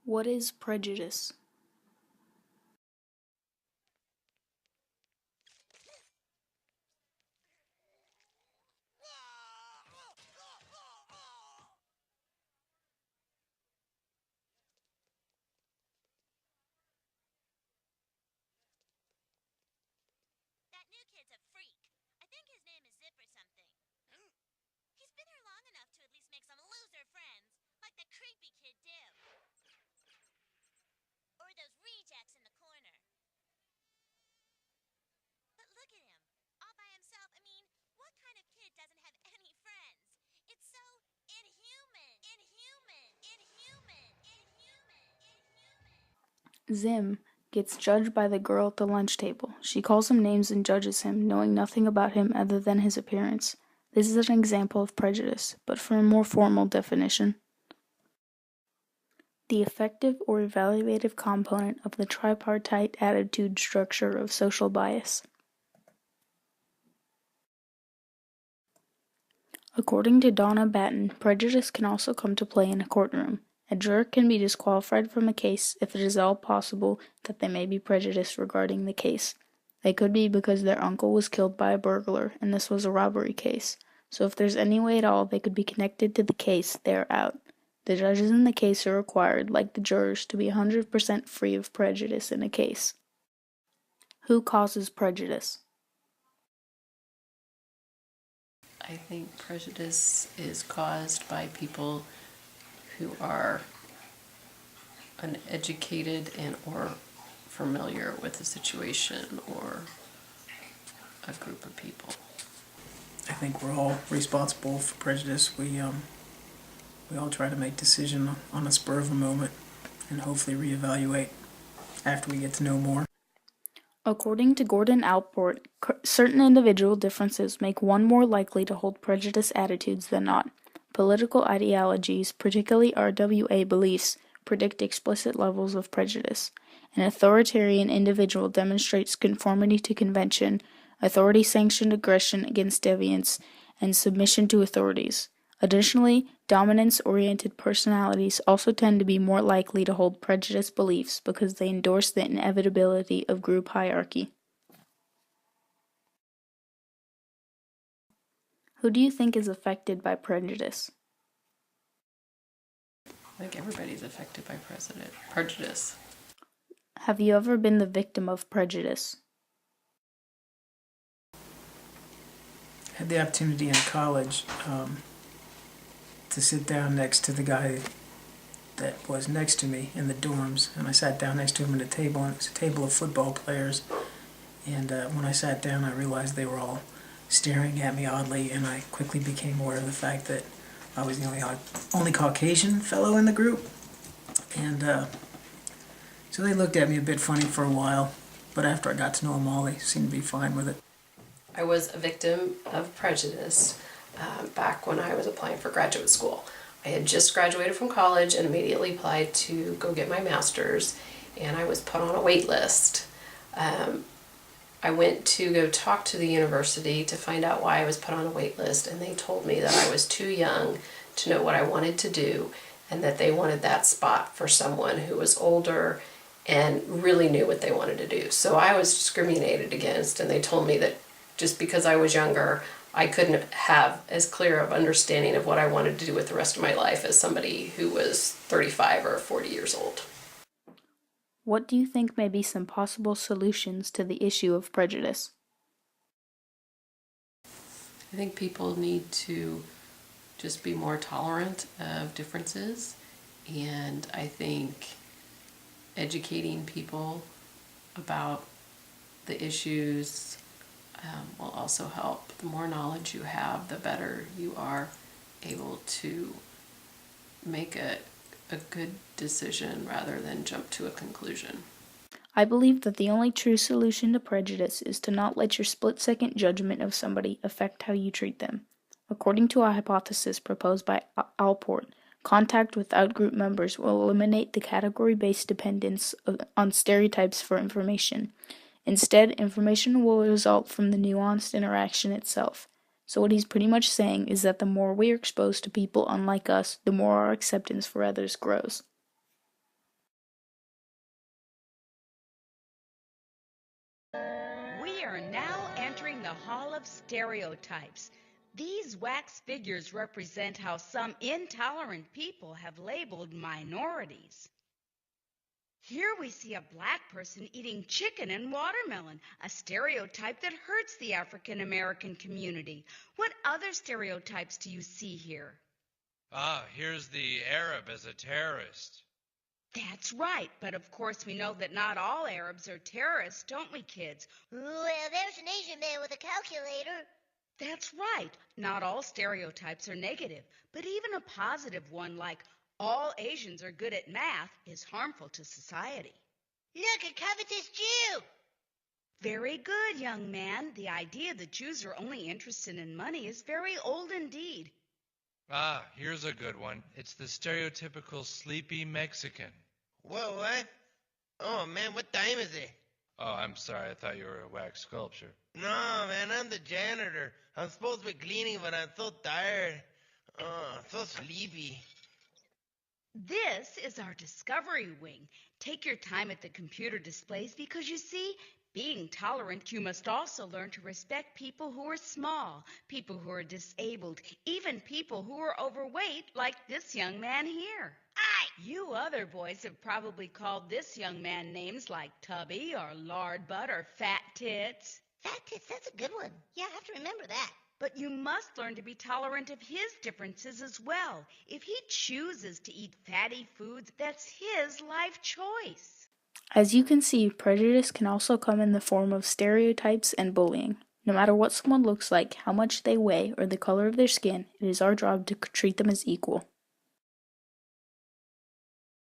What is prejudice? That new kid's a freak. I think his name is Zip or something. He's been here long enough to at least make some loser friends, like the creepy kid Dib. Or those rejects in the corner. But look at him, all by himself. I mean, what kind of kid doesn't have any friends? It's so inhuman. Inhuman. Inhuman. Inhuman. Inhuman. Zim gets judged by the girl at the lunch table. She calls him names and judges him, knowing nothing about him other than his appearance. This is an example of prejudice, but for a more formal definition. The affective or evaluative component of the tripartite attitude structure of social bias. According to Donna Batten, prejudice can also come to play in a courtroom. A juror can be disqualified from a case if it is at all possible that they may be prejudiced regarding the case. They could be because their uncle was killed by a burglar and this was a robbery case. So if there's any way at all they could be connected to the case, they are out. The judges in the case are required, like the jurors, to be 100% free of prejudice in a case. Who causes prejudice? I think prejudice is caused by people who are uneducated and or familiar with a situation or a group of people. I think we're all responsible for prejudice. We all try to make decisions on the spur of a moment and hopefully reevaluate after we get to know more. According to Gordon Alport, certain individual differences make one more likely to hold prejudiced attitudes than not. Political ideologies, particularly RWA beliefs, predict explicit levels of prejudice. An authoritarian individual demonstrates conformity to convention, authority-sanctioned aggression against deviance, and submission to authorities. Additionally, dominance-oriented personalities also tend to be more likely to hold prejudiced beliefs because they endorse the inevitability of group hierarchy. Who do you think is affected by prejudice? I think everybody's affected by prejudice. Have you ever been the victim of prejudice? I had the opportunity in college to sit down next to the guy that was next to me in the dorms, and I sat down next to him at a table, and it was a table of football players. And when I sat down, I realized they were all staring at me oddly, and I quickly became aware of the fact that I was the only Caucasian fellow in the group. And so they looked at me a bit funny for a while, but after I got to know them all, they seemed to be fine with it. I was a victim of prejudice back when I was applying for graduate school. I had just graduated from college and immediately applied to go get my master's, and I was put on a wait list. I went to go talk to the university to find out why I was put on a wait list, and they told me that I was too young to know what I wanted to do and that they wanted that spot for someone who was older and really knew what they wanted to do. So I was discriminated against, and they told me that just because I was younger, I couldn't have as clear of understanding of what I wanted to do with the rest of my life as somebody who was 35 or 40 years old. What do you think may be some possible solutions to the issue of prejudice? I think people need to just be more tolerant of differences, and I think educating people about the issues will also help. The more knowledge you have, the better you are able to make a good decision rather than jump to a conclusion. I believe that the only true solution to prejudice is to not let your split-second judgment of somebody affect how you treat them. According to a hypothesis proposed by Alport, contact with out-group members will eliminate the category-based dependence on stereotypes for information. Instead, information will result from the nuanced interaction itself. So what he's pretty much saying is that the more we are exposed to people unlike us, the more our acceptance for others grows. We are now entering the Hall of Stereotypes. These wax figures represent how some intolerant people have labeled minorities. Here we see a black person eating chicken and watermelon, a stereotype that hurts the African American community. What other stereotypes do you see here? Here's the Arab as a terrorist. That's right, but of course we know that not all Arabs are terrorists, don't we, kids? Well, there's an Asian man with a calculator. That's right. Not all stereotypes are negative, but even a positive one like all Asians are good at math is harmful to society. Look, a covetous Jew. Very good, young man. The idea that Jews are only interested in money is very old indeed. Here's a good one. It's the stereotypical sleepy Mexican. Whoa, what? Oh, man, what time is it? Oh, I'm sorry. I thought you were a wax sculpture. No, man, I'm the janitor. I'm supposed to be cleaning, but I'm so tired. Oh, so sleepy. This is our discovery wing. Take your time at the computer displays because you see, being tolerant, you must also learn to respect people who are small, people who are disabled, even people who are overweight, like this young man here. You other boys have probably called this young man names like Tubby or Lard Butt or Fat Tits. Fat tits, that's a good one. Yeah, I have to remember that. But you must learn to be tolerant of his differences as well. If he chooses to eat fatty foods, that's his life choice. As you can see, prejudice can also come in the form of stereotypes and bullying. No matter what someone looks like, how much they weigh, or the color of their skin, it is our job to treat them as equal.